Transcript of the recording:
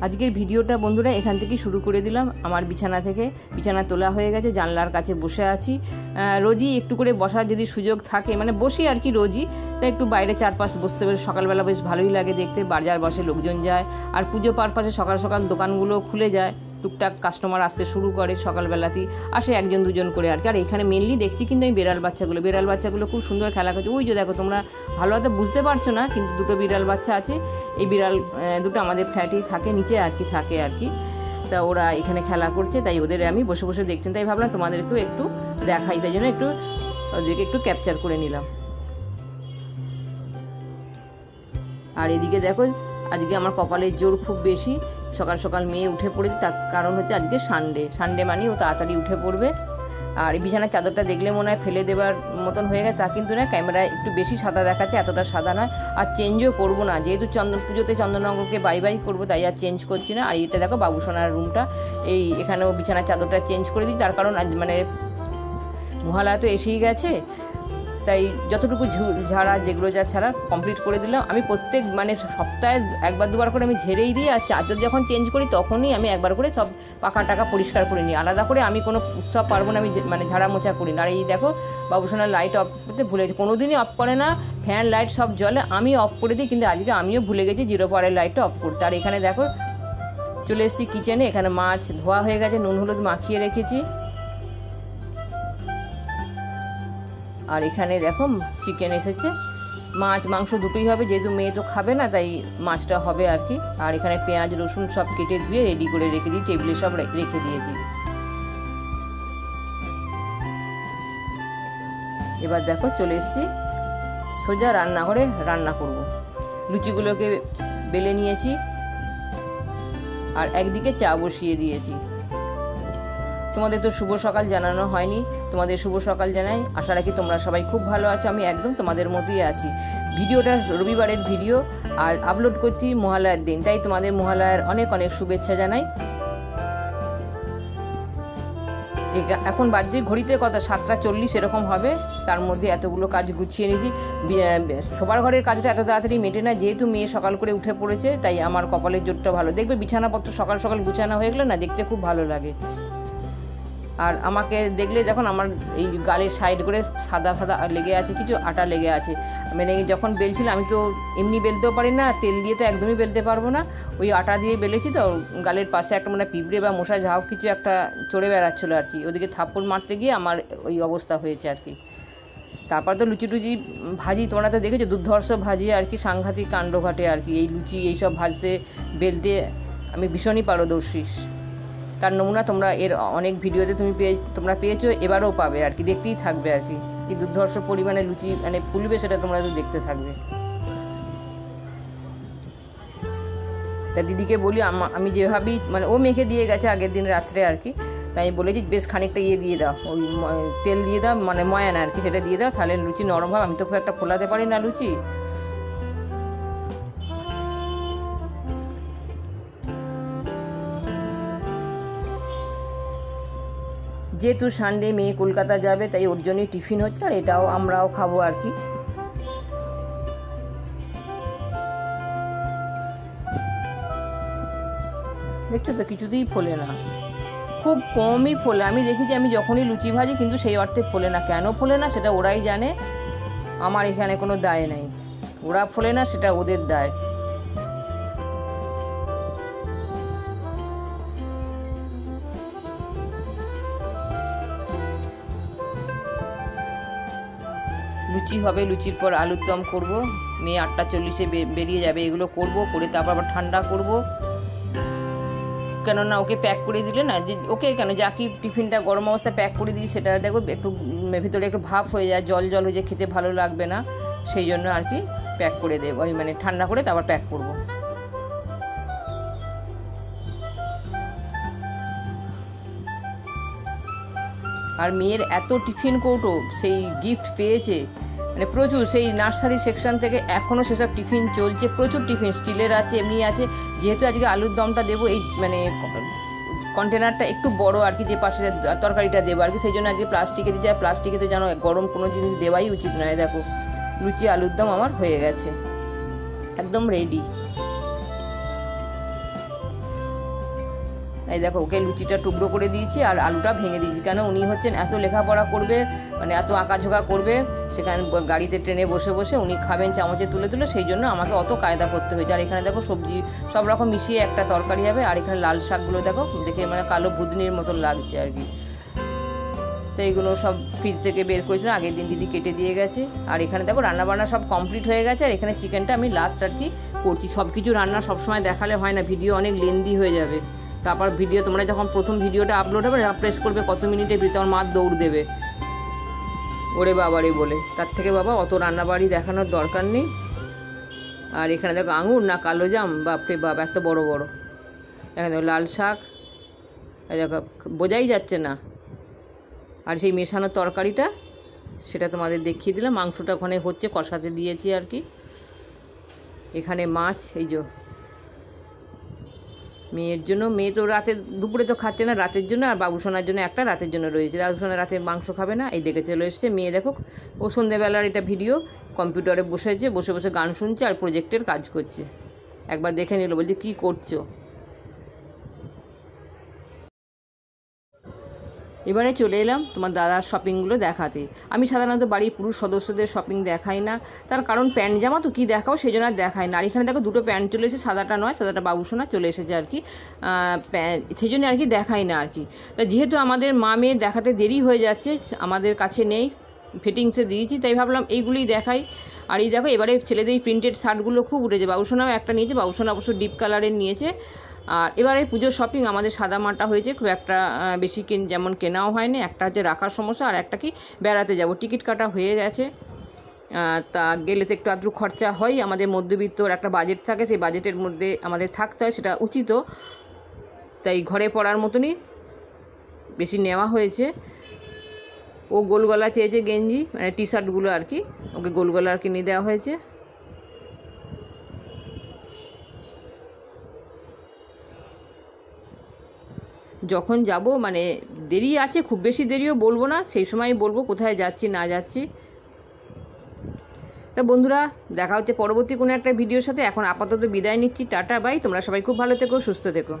আজকের ভিডিওটা বন্ধুরা এখান থেকে শুরু করে দিলাম। আমার বিছানা থেকে, বিছানা তোলা হয়ে গেছে, জানলার কাছে বসে আছি। রোজই একটু করে বসার যদি সুযোগ থাকে, মানে বসি আর কি রোজই, তাই একটু বাইরে চারপাশ বসতে বসে সকালবেলা বেশ ভালোই লাগে দেখতে। বাজার বসে, লোকজন যায়, আর পুজো পারপাসে সকাল সকাল দোকানগুলো খুলে যায়, টুকটাক কাস্টমার আসতে শুরু করে, সকালবেলাতেই আসে একজন দুজন করে আর কি। আর এখানে মেনলি দেখছি কিন্তু আমি বিড়াল বাচ্চাগুলো খুব সুন্দর খেলা করছে। ওই যে দেখো, তোমরা ভালোভাবে বুঝতে পারছো না, কিন্তু দুটো বিড়াল বাচ্চা আছে। এই বিড়াল দুটো আমাদের ফ্ল্যাটেই থাকে, নিচে আর কি থাকে আর কি। তা ওরা এখানে খেলা করছে, তাই ওদের আমি বসে বসে দেখছেন, তাই ভাবলাম তোমাদেরকেও একটু দেখাই, তাই জন্য একটু ওদেরকে একটু ক্যাপচার করে নিলাম। আর এদিকে দেখো, আজকে আমার কপালের জোর খুব বেশি। সকাল সকাল মেয়ে উঠে পড়েছে, তার কারণ হচ্ছে আজকে সানডে মানে ও তাড়াতাড়ি উঠে পড়বে। আর এই বিছানার চাদরটা দেখলে মনে হয় ফেলে দেওয়ার মতন হয়ে গেছে, তা কিন্তু না, ক্যামেরায় একটু বেশি সাদা দেখাচ্ছে, এতটা সাদা নয়। আর চেঞ্জও করবো না, যেহেতু পুজোতে চন্দননগরকে বাই করবো, তাই আর চেঞ্জ করছি না। আর এটা দেখো বাবুসোনার রুমটা, এই এখানেও বিছানার চাদরটা চেঞ্জ করে দিই, তার কারণ আজ মানে মহালয়া তো এসেই গেছে, তাই যতটুকু ঝাড়া যেগুলো যা ছাড়া কমপ্লিট করে দিলাম। আমি প্রত্যেক মানে সপ্তাহে একবার দুবার করে আমি ঝেড়েই দিই, আর চাদর যখন চেঞ্জ করি তখনই আমি একবার করে সব পাকা টাকা পরিষ্কার করে নিই। আলাদা করে আমি কোনো উৎসব পারবো না আমি মানে ঝাড়া মোছা করি না। আর এই দেখো বাবুসোনার লাইট অফ করতে ভুলে গেছি, কোনোদিনই অফ করে না, ফ্যান লাইট সব জ্বলে, আমি অফ করে দিই, কিন্তু আজকে আমিও ভুলে গেছি 0 পাওয়ারের লাইটটা অফ করতে। আর এখানে দেখো চলে এসেছি কিচেনে, এখানে মাছ ধোয়া হয়ে গেছে, নুন হলুদ মাখিয়ে রেখেছি। আর এখানে দেখো চিকেন এসেছে, মাছ মাংস দুটোই হবে, যেহেতু মেয়ে তো খাবে না তাই মাছটা হবে আর কি। আর এখানে পেঁয়াজ রসুন সব কেটে ধুয়ে রেডি করে রেখে দিই, টেবিলে সব রেখে দিয়েছি। এবার দেখো চলে এসেছি সোজা রান্নাঘরে, রান্না করব। লুচিগুলোকে বেলে নিয়েছি, আর একদিকে চা বসিয়ে দিয়েছি। তোমাদের তো শুভ সকাল জানানো হয়নি, তোমাদের শুভ সকাল জানাই। আশা রাখি তোমরা সবাই খুব ভালো আছো, আমি একদম তোমাদের মতোই আছি। ভিডিওটা রবিবারের ভিডিও, আর আপলোড করছি মহালয়ার দিন, তাই তোমাদের মহালয়ার অনেক অনেক শুভেচ্ছা জানাই। এখন বাজে ঘড়িতে কত 7:40 এরকম হবে, তার মধ্যে এতগুলো কাজ গুছিয়ে নিয়েছি। সবার ঘরের কাজটা এত তাড়াতাড়ি মেটে না, যেহেতু মেয়ে সকাল করে উঠে পড়েছে, তাই আমার কপালের জোরটা ভালো। দেখবে বিছানাপত্র সকাল সকাল গুছানো হয়ে গেলে না, দেখতে খুব ভালো লাগে। আর আমাকে দেখলে যখন আমার এই গালের সাইড করে সাদা সাদা লেগে আছে, কিছু আটা লেগে আছে, মানে যখন বেলছিলাম, আমি তো এমনি বেলতেও পারি না, তেল দিয়ে তো একদমই বেলতে পারবো না, ওই আটা দিয়ে বেলেছি, তো গালের পাশে একটা মানে পিঁপড়ে বা মশা ঝাউ কিছু একটা চড়ে বেড়াচ্ছিলো আর কি, ওদিকে থাপ্পড় মারতে গিয়ে আমার ওই অবস্থা হয়েছে আর কি। তারপর তো লুচি টুচি ভাজি, তোমরা তো দেখেছো দুর্ধর্ষ ভাজি আর কি, সাংঘাতিক কাণ্ড ঘটে আর কি। এই লুচি এইসব ভাজতে বেলতে আমি ভীষণই পারদর্শী। তার নমুনা তোমরা এর অনেক ভিডিওতে তোমরা পেয়েছো, এবারও পাবে আর কি, দেখতেই থাকবে আর কি। কি দুর্ধর্ষ পরিমাণে লুচি মানে ফুলবে, সেটা তোমরা একটু দেখতে থাকবে। তা দিদিকে বলি, আমি যেভাবেই মানে ও মেখে দিয়ে গেছে আগের দিন রাত্রে আর কি, তাই আমি বলেছি বেশ খানিকটা দিয়ে দাও, ওই তেল দিয়ে দাও, মানে ময়ান আর কি, সেটা দিয়ে দাও, তাহলে লুচি নরম হবে। আমি তো খুব একটা ফোলাতে পারি না লুচি। যেহেতু সানডে মেয়ে কলকাতা যাবে, তাই ওর জন্যই টিফিন হচ্ছে, আর এটাও আমরাও খাবো আর কি। দেখছো তো কিছুতেই ফোলে না, খুব কমই ফোলে। আমি দেখি যে আমি যখনই লুচি ভাজি, কিন্তু সেই অর্থে ফোলে না। কেন ফোলে না সেটা ওরাই জানে, আমার এখানে কোনো দায় নেই। ওরা ফোলে না, সেটা ওদের দায়। লুচি হবে, লুচির পর আলুর দম করবো। মেয়ে 8:40 বেরিয়ে যাবে, এগুলো করবো, করে তারপর আবার ঠান্ডা করবো। কেননা ওকে প্যাক করে দিলে না, যে ওকে কেন যা কি টিফিনটা গরম অবস্থায় প্যাক করে দিই সেটা দেখো একটু ভিতরে একটু ভাপ হয়ে যায়, জল জল হয়ে যায়, খেতে ভালো লাগবে না, সেই জন্য আর কি প্যাক করে দেবো, ওই মানে ঠান্ডা করে তারপর প্যাক করবো। আর মেয়ের এত টিফিন কৌটো সেই গিফট পেয়েছে, মানে প্রচুর, সেই নার্সারি সেকশন থেকে এখনও সেসব টিফিন চলছে, প্রচুর টিফিন স্টিলের আছে, এমনি আছে। যেহেতু আজকে আলুর দমটা দেবো, এই মানে কন্টেনারটা একটু বড় আর কি, যে পাশে তরকারিটা দেবো আর কি, সেই জন্য আজকে প্লাস্টিকে দিয়ে যায়। প্লাস্টিকে তো যেন গরম কোনো জিনিস দেওয়াই উচিত নয়। দেখো লুচি আলুর দম আমার হয়ে গেছে, একদম রেডি। এই দেখো ওকে লুচিটা টুকরো করে দিয়েছি আর আলুটা ভেঙে দিয়েছি, কেন উনি হচ্ছেন এত লেখাপড়া করবে, মানে এত আঁকাঝোঁকা করবে, সেখানে গাড়িতে ট্রেনে বসে বসে উনি খাবেন চামচে তুলে তুলে, সেই জন্য আমাকে অত কায়দা করতে হয়েছে। আর এখানে দেখো সবজি সব রকম মিশিয়ে একটা তরকারি হবে। আর এখানে লাল শাকগুলো দেখো দেখে মানে কালো বুদনির মতো লাগছে আর কি। তো এইগুলো সব ফ্রিজ থেকে বের করেছিল, আগের দিন দিদি কেটে দিয়ে গেছে। আর এখানে দেখো রান্নাবান্না সব কমপ্লিট হয়ে গেছে। আর এখানে চিকেনটা আমি লাস্ট আর কি করছি। সব কিছু রান্না সবসময় দেখালে হয় না, ভিডিও অনেক লেন্দি হয়ে যাবে। তারপর ভিডিও তোমরা যখন প্রথম ভিডিওটা আপলোড হবে প্রেস করবে কত মিনিটের ভিতরে, আমার মা দৌড় দেবে ওরে বাবারে বলে, তার থেকে বাবা অত রান্নাবাড়ি দেখানোর দরকার নেই। আর এখানে দেখো আঙুর না কালো জাম, বাপরে বাপ এত বড় বড়। এখানে দেখো লাল শাক, দেখো বোঝাই যাচ্ছে না। আর সেই মেশানোর তরকারিটা সেটা তোমাদের দেখিয়ে দিলাম। মাংসটা ওখানে হচ্ছে, কষাতে দিয়েছি আর কি। এখানে মাছ, এই যে মেয়ের জন্য, মেয়ে তো রাতে দুপুরে তো খাচ্ছে না, রাতের জন্য। আর বাবুসোনার জন্য একটা রাতের জন্য রয়েছে, বাবুসোনা রাতে মাংস খাবে না, এই দেখে চলে এসছে। মেয়ে দেখো ও সন্ধ্যেবেলার এটা ভিডিও কম্পিউটারে বসেছে, বসে বসে গান শুনছে আর প্রজেক্টের কাজ করছে। একবার দেখে নিল, বলছে কী করছো। এবারে চলে এলাম তোমার দাদার শপিংগুলো দেখাতে। আমি সাধারণত বাড়ির পুরুষ সদস্যদের শপিং দেখাই না, তার কারণ প্যান্ট জামা তো কী দেখাও, সেই জন্য আর দেখাই না। আর এখানে দেখো দুটো প্যান্ট চলে এসেছে, সাদাটা নয়, সাদাটা বাবুসোনা চলে এসেছে আর কি, সেই জন্য আর কি দেখাই না আর কি। তা যেহেতু আমাদের মা মেয়ের দেখাতে দেরি হয়ে যাচ্ছে, আমাদের কাছে নেই, ফিটিংসে দিয়েছি, তাই ভাবলাম এইগুলোই দেখাই। আর এই দেখো এবারে ছেলেদের এই প্রিন্টেড শার্টগুলো খুব উঠেছে, বাবুসোনাও একটা নিয়েছে, বাবুসোনা অবশ্য ডিপ কালারের নিয়েছে। আর এবারে পুজোর শপিং আমাদের সাদা মাটা হয়েছে, খুব একটা বেশি যেমন কেনাও হয়নি। একটা হচ্ছে রাখার সমস্যা, আর একটা কি বেড়াতে যাব, টিকিট কাটা হয়ে গেছে। তা গেলে তো একটু আধটু খরচা হয়, আমাদের মধ্যবিত্তর একটা বাজেট থাকে, সেই বাজেটের মধ্যে আমাদের থাকতে হয়, সেটা উচিত। তাই ঘরে পড়ার মতনই বেশি নেওয়া হয়েছে। ও গোল গলা চেয়েছে গেঞ্জি, মানে টি শার্টগুলো আর কি, ওকে গোল গলার কিনে দেওয়া হয়েছে। যখন যাব মানে দেরি আছে, খুব বেশি দেরিও বলবো না, সেই সময় বলবো কোথায় যাচ্ছি না যাচ্ছি। তা বন্ধুরা দেখা হচ্ছে পরবর্তী কোনো একটা ভিডিওর সাথে। এখন আপাতত বিদায় নিচ্ছি, টাটা বাই। তোমরা সবাই খুব ভালো থেকো, সুস্থ থেকো।